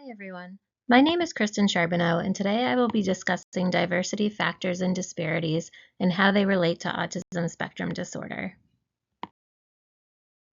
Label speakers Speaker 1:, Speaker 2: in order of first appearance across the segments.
Speaker 1: Hi everyone. My name is Kristen Charbonneau, and today I will be discussing diversity factors and disparities and how they relate to autism spectrum disorder.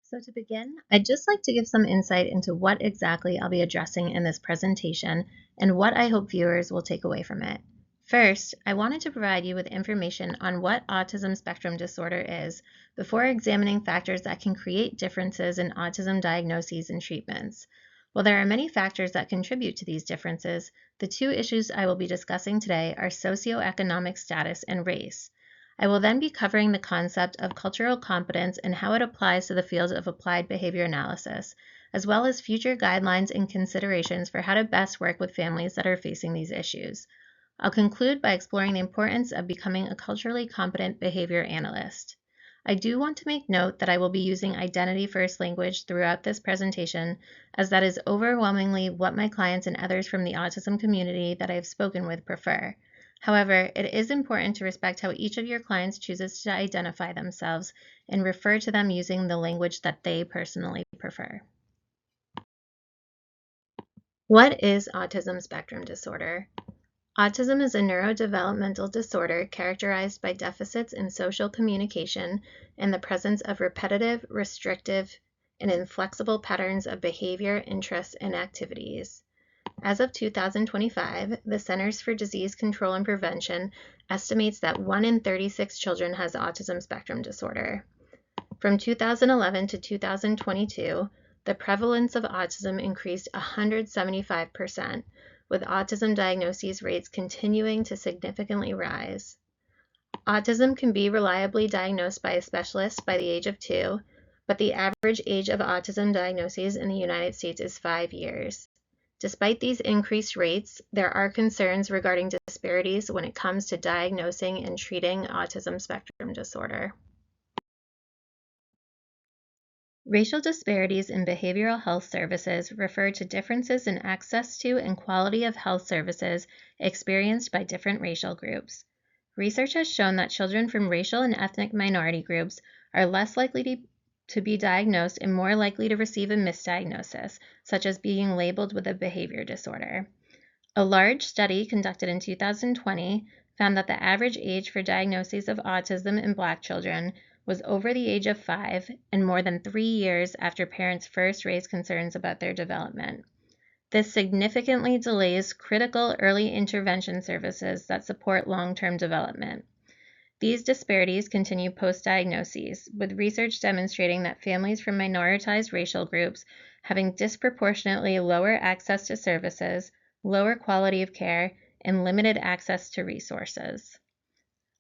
Speaker 1: So to begin, I'd just like to give some insight into what exactly I'll be addressing in this presentation and what I hope viewers will take away from it. First, I wanted to provide you with information on what autism spectrum disorder is before examining factors that can create differences in autism diagnoses and treatments. While there are many factors that contribute to these differences, the two issues I will be discussing today are socioeconomic status and race. I will then be covering the concept of cultural competence and how it applies to the field of applied behavior analysis, as well as future guidelines and considerations for how to best work with families that are facing these issues. I'll conclude by exploring the importance of becoming a culturally competent behavior analyst. I do want to make note that I will be using identity-first language throughout this presentation, as that is overwhelmingly what my clients and others from the autism community that I have spoken with prefer. However, it is important to respect how each of your clients chooses to identify themselves and refer to them using the language that they personally prefer. What is autism spectrum disorder? Autism is a neurodevelopmental disorder characterized by deficits in social communication and the presence of repetitive, restrictive, and inflexible patterns of behavior, interests, and activities. As of 2025, the Centers for Disease Control and Prevention estimates that 1 in 36 children has autism spectrum disorder. From 2011 to 2022, the prevalence of autism increased 175%, with autism diagnoses rates continuing to significantly rise. Autism can be reliably diagnosed by a specialist by the age of 2, but the average age of autism diagnoses in the United States is 5 years. Despite these increased rates, there are concerns regarding disparities when it comes to diagnosing and treating autism spectrum disorder. Racial disparities in behavioral health services refer to differences in access to and quality of health services experienced by different racial groups. Research has shown that children from racial and ethnic minority groups are less likely to be diagnosed and more likely to receive a misdiagnosis, such as being labeled with a behavior disorder. A large study conducted in 2020 found that the average age for diagnoses of autism in Black children was over the age of 5 and more than 3 years after parents first raised concerns about their development. This significantly delays critical early intervention services that support long-term development. These disparities continue post-diagnoses, with research demonstrating that families from minoritized racial groups having disproportionately lower access to services, lower quality of care, and limited access to resources.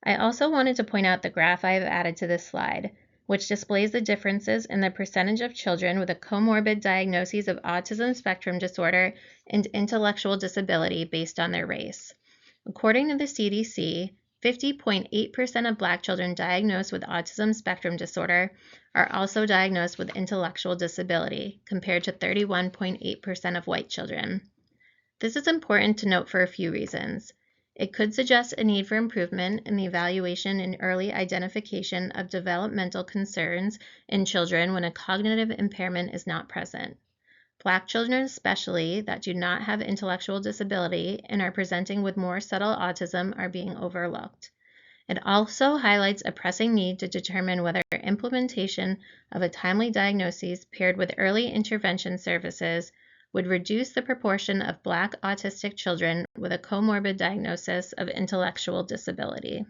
Speaker 1: I also wanted to point out the graph I have added to this slide, which displays the differences in the percentage of children with a comorbid diagnosis of autism spectrum disorder and intellectual disability based on their race. According to the CDC, 50.8% of Black children diagnosed with autism spectrum disorder are also diagnosed with intellectual disability, compared to 31.8% of white children. This is important to note for a few reasons. It could suggest a need for improvement in the evaluation and early identification of developmental concerns in children when a cognitive impairment is not present. Black children especially that do not have intellectual disability and are presenting with more subtle autism are being overlooked. It also highlights a pressing need to determine whether implementation of a timely diagnosis paired with early intervention services would reduce the proportion of Black autistic children with a comorbid diagnosis of intellectual disability.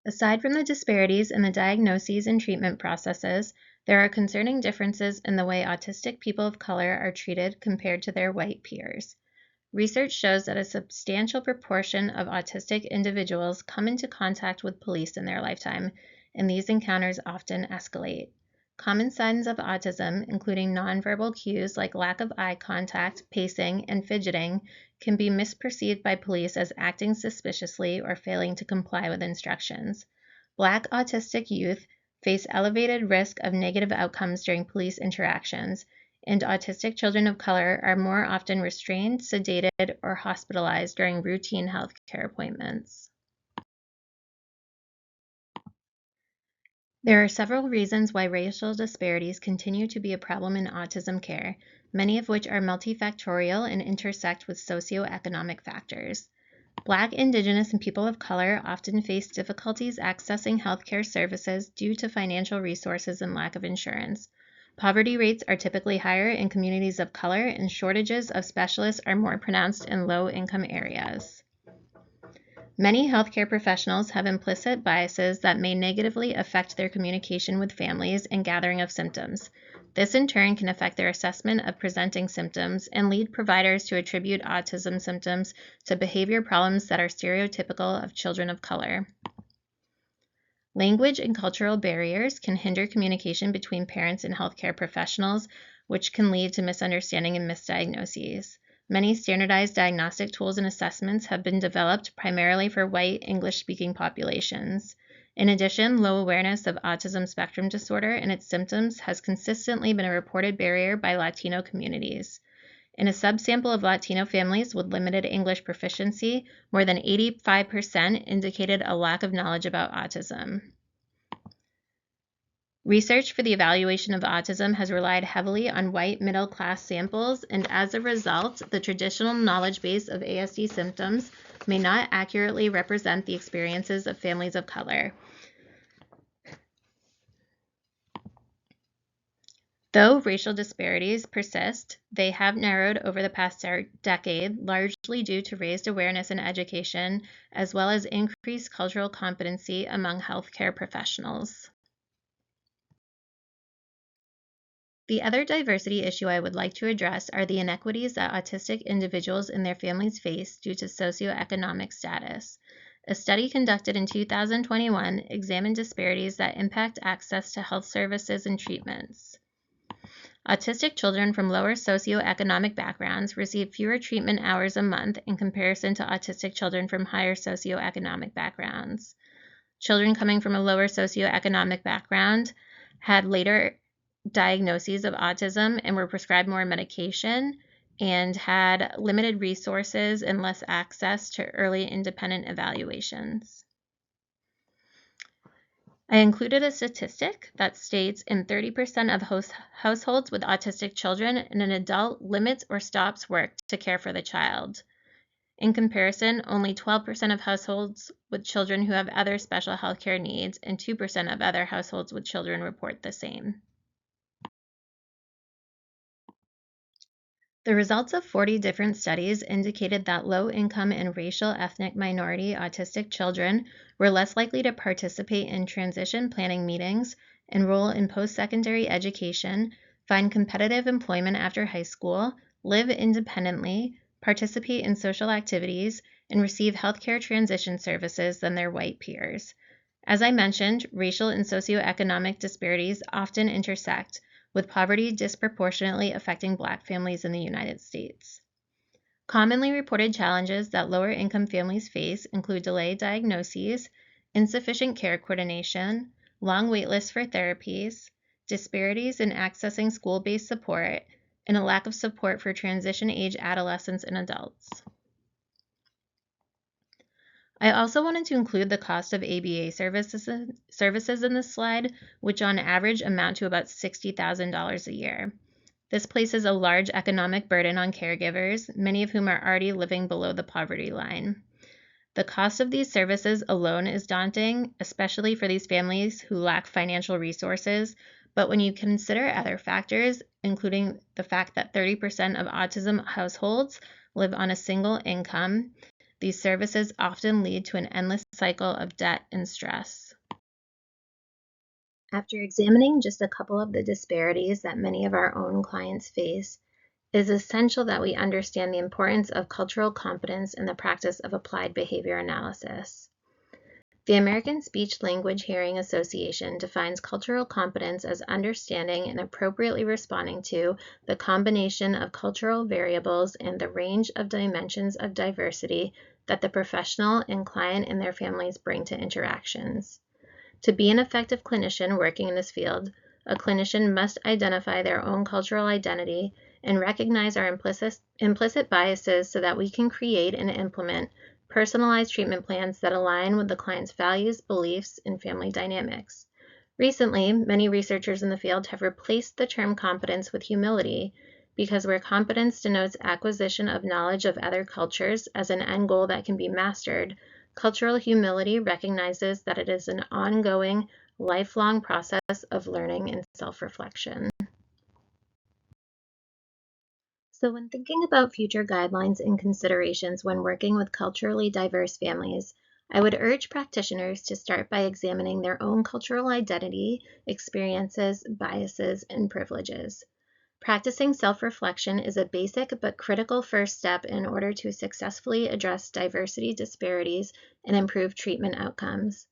Speaker 1: Aside from the disparities in the diagnoses and treatment processes, there are concerning differences in the way autistic people of color are treated compared to their white peers. Research shows that a substantial proportion of autistic individuals come into contact with police in their lifetime, and these encounters often escalate. Common signs of autism, including nonverbal cues like lack of eye contact, pacing, and fidgeting, can be misperceived by police as acting suspiciously or failing to comply with instructions. Black autistic youth face elevated risk of negative outcomes during police interactions, and autistic children of color are more often restrained, sedated, or hospitalized during routine health care appointments. There are several reasons why racial disparities continue to be a problem in autism care, many of which are multifactorial and intersect with socioeconomic factors. Black, Indigenous, and people of color often face difficulties accessing healthcare services due to financial resources and lack of insurance. Poverty rates are typically higher in communities of color, and shortages of specialists are more pronounced in low-income areas. Many healthcare professionals have implicit biases that may negatively affect their communication with families and gathering of symptoms. This in turn can affect their assessment of presenting symptoms and lead providers to attribute autism symptoms to behavior problems that are stereotypical of children of color. Language and cultural barriers can hinder communication between parents and healthcare professionals, which can lead to misunderstanding and misdiagnoses. Many standardized diagnostic tools and assessments have been developed primarily for white English-speaking populations. In addition, low awareness of autism spectrum disorder and its symptoms has consistently been a reported barrier by Latino communities. In a subsample of Latino families with limited English proficiency, more than 85% indicated a lack of knowledge about autism. Research for the evaluation of autism has relied heavily on white middle-class samples, and as a result, the traditional knowledge base of ASD symptoms may not accurately represent the experiences of families of color. Though racial disparities persist, they have narrowed over the past decade, largely due to raised awareness and education, as well as increased cultural competency among healthcare professionals. The other diversity issue I would like to address are the inequities that autistic individuals and their families face due to socioeconomic status. A study conducted in 2021 examined disparities that impact access to health services and treatments. Autistic children from lower socioeconomic backgrounds receive fewer treatment hours a month in comparison to autistic children from higher socioeconomic backgrounds. Children coming from a lower socioeconomic background had later diagnoses of autism and were prescribed more medication and had limited resources and less access to early independent evaluations. I included a statistic that states in 30% of households with autistic children, an adult limits or stops work to care for the child. In comparison, only 12% of households with children who have other special healthcare needs and 2% of other households with children report the same. The results of 40 different studies indicated that low-income and racial ethnic minority autistic children were less likely to participate in transition planning meetings, enroll in post-secondary education, find competitive employment after high school, live independently, participate in social activities, and receive healthcare transition services than their white peers. As I mentioned, racial and socioeconomic disparities often intersect, with poverty disproportionately affecting Black families in the United States. Commonly reported challenges that lower-income families face include delayed diagnoses, insufficient care coordination, long waitlists for therapies, disparities in accessing school-based support, and a lack of support for transition-age adolescents and adults. I also wanted to include the cost of ABA services in this slide, which on average amount to about $60,000 a year. This places a large economic burden on caregivers, many of whom are already living below the poverty line. The cost of these services alone is daunting, especially for these families who lack financial resources, but when you consider other factors, including the fact that 30% of autism households live on a single income, these services often lead to an endless cycle of debt and stress. After examining just a couple of the disparities that many of our own clients face, it is essential that we understand the importance of cultural competence in the practice of applied behavior analysis. The American Speech Language Hearing Association defines cultural competence as understanding and appropriately responding to the combination of cultural variables and the range of dimensions of diversity that the professional and client and their families bring to interactions. To be an effective clinician working in this field, a clinician must identify their own cultural identity and recognize our implicit biases so that we can create and implement personalized treatment plans that align with the client's values, beliefs, and family dynamics. Recently, many researchers in the field have replaced the term competence with humility, because where competence denotes acquisition of knowledge of other cultures as an end goal that can be mastered, cultural humility recognizes that it is an ongoing, lifelong process of learning and self-reflection. So when thinking about future guidelines and considerations when working with culturally diverse families, I would urge practitioners to start by examining their own cultural identity, experiences, biases, and privileges. Practicing self-reflection is a basic but critical first step in order to successfully address diversity disparities and improve treatment outcomes.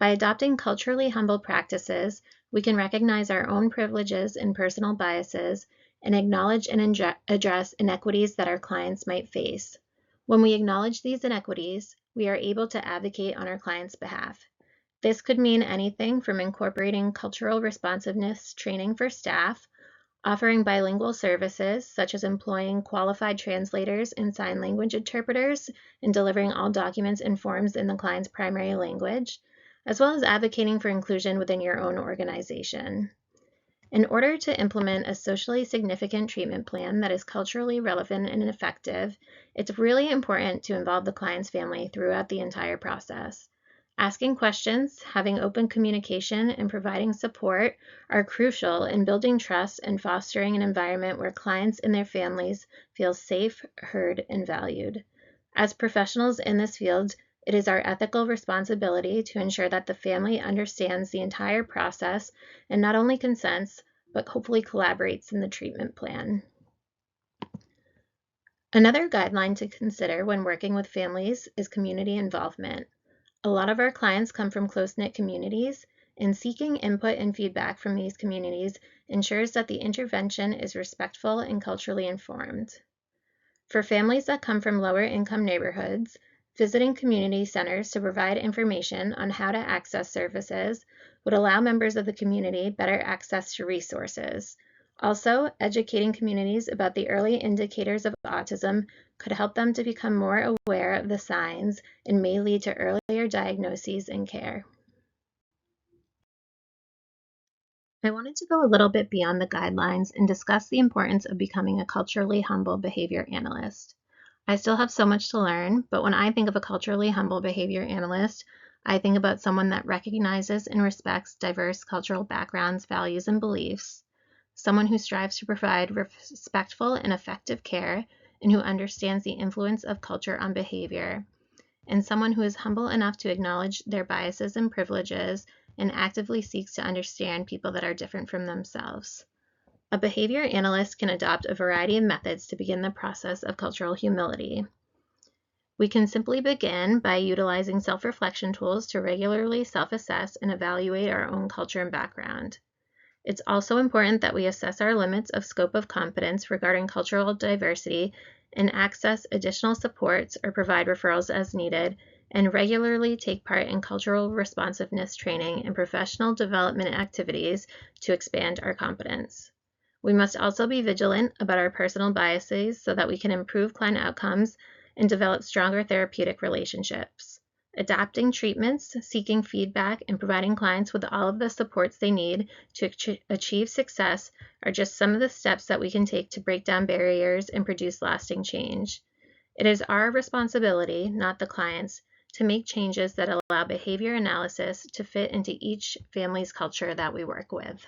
Speaker 1: By adopting culturally humble practices, we can recognize our own privileges and personal biases and acknowledge and address inequities that our clients might face. When we acknowledge these inequities, we are able to advocate on our clients' behalf. This could mean anything from incorporating cultural responsiveness training for staff, offering bilingual services such as employing qualified translators and sign language interpreters and delivering all documents and forms in the client's primary language, as well as advocating for inclusion within your own organization. In order to implement a socially significant treatment plan that is culturally relevant and effective, it's really important to involve the client's family throughout the entire process. Asking questions, having open communication, and providing support are crucial in building trust and fostering an environment where clients and their families feel safe, heard, and valued. As professionals in this field, it is our ethical responsibility to ensure that the family understands the entire process and not only consents, but hopefully collaborates in the treatment plan. Another guideline to consider when working with families is community involvement. A lot of our clients come from close-knit communities, and seeking input and feedback from these communities ensures that the intervention is respectful and culturally informed. For families that come from lower-income neighborhoods, visiting community centers to provide information on how to access services would allow members of the community better access to resources. Also, educating communities about the early indicators of autism could help them to become more aware of the signs and may lead to earlier diagnoses and care. I wanted to go a little bit beyond the guidelines and discuss the importance of becoming a culturally humble behavior analyst. I still have so much to learn, but when I think of a culturally humble behavior analyst, I think about someone that recognizes and respects diverse cultural backgrounds, values, and beliefs, someone who strives to provide respectful and effective care, and who understands the influence of culture on behavior, and someone who is humble enough to acknowledge their biases and privileges and actively seeks to understand people that are different from themselves. A behavior analyst can adopt a variety of methods to begin the process of cultural humility. We can simply begin by utilizing self-reflection tools to regularly self-assess and evaluate our own culture and background. It's also important that we assess our limits of scope of competence regarding cultural diversity and access additional supports or provide referrals as needed, and regularly take part in cultural responsiveness training and professional development activities to expand our competence. We must also be vigilant about our personal biases so that we can improve client outcomes and develop stronger therapeutic relationships. Adapting treatments, seeking feedback, and providing clients with all of the supports they need to achieve success are just some of the steps that we can take to break down barriers and produce lasting change. It is our responsibility, not the client's, to make changes that allow behavior analysis to fit into each family's culture that we work with.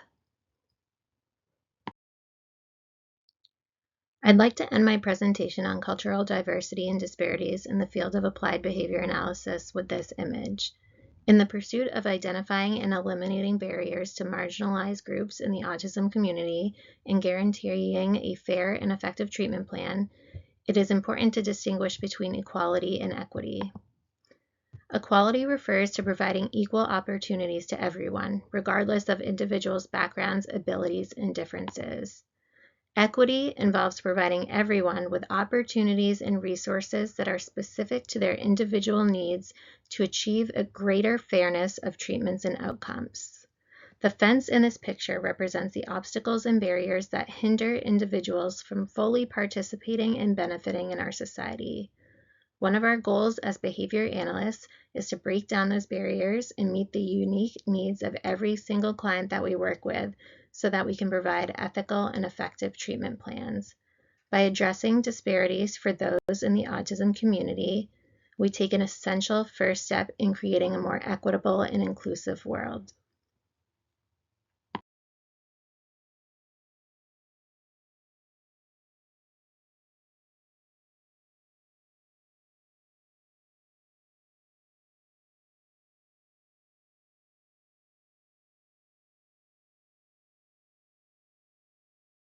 Speaker 1: I'd like to end my presentation on cultural diversity and disparities in the field of applied behavior analysis with this image. In the pursuit of identifying and eliminating barriers to marginalized groups in the autism community and guaranteeing a fair and effective treatment plan, it is important to distinguish between equality and equity. Equality refers to providing equal opportunities to everyone, regardless of individuals' backgrounds, abilities, and differences. Equity involves providing everyone with opportunities and resources that are specific to their individual needs to achieve a greater fairness of treatments and outcomes. The fence in this picture represents the obstacles and barriers that hinder individuals from fully participating and benefiting in our society. One of our goals as behavior analysts is to break down those barriers and meet the unique needs of every single client that we work with so that we can provide ethical and effective treatment plans. By addressing disparities for those in the autism community, we take an essential first step in creating a more equitable and inclusive world.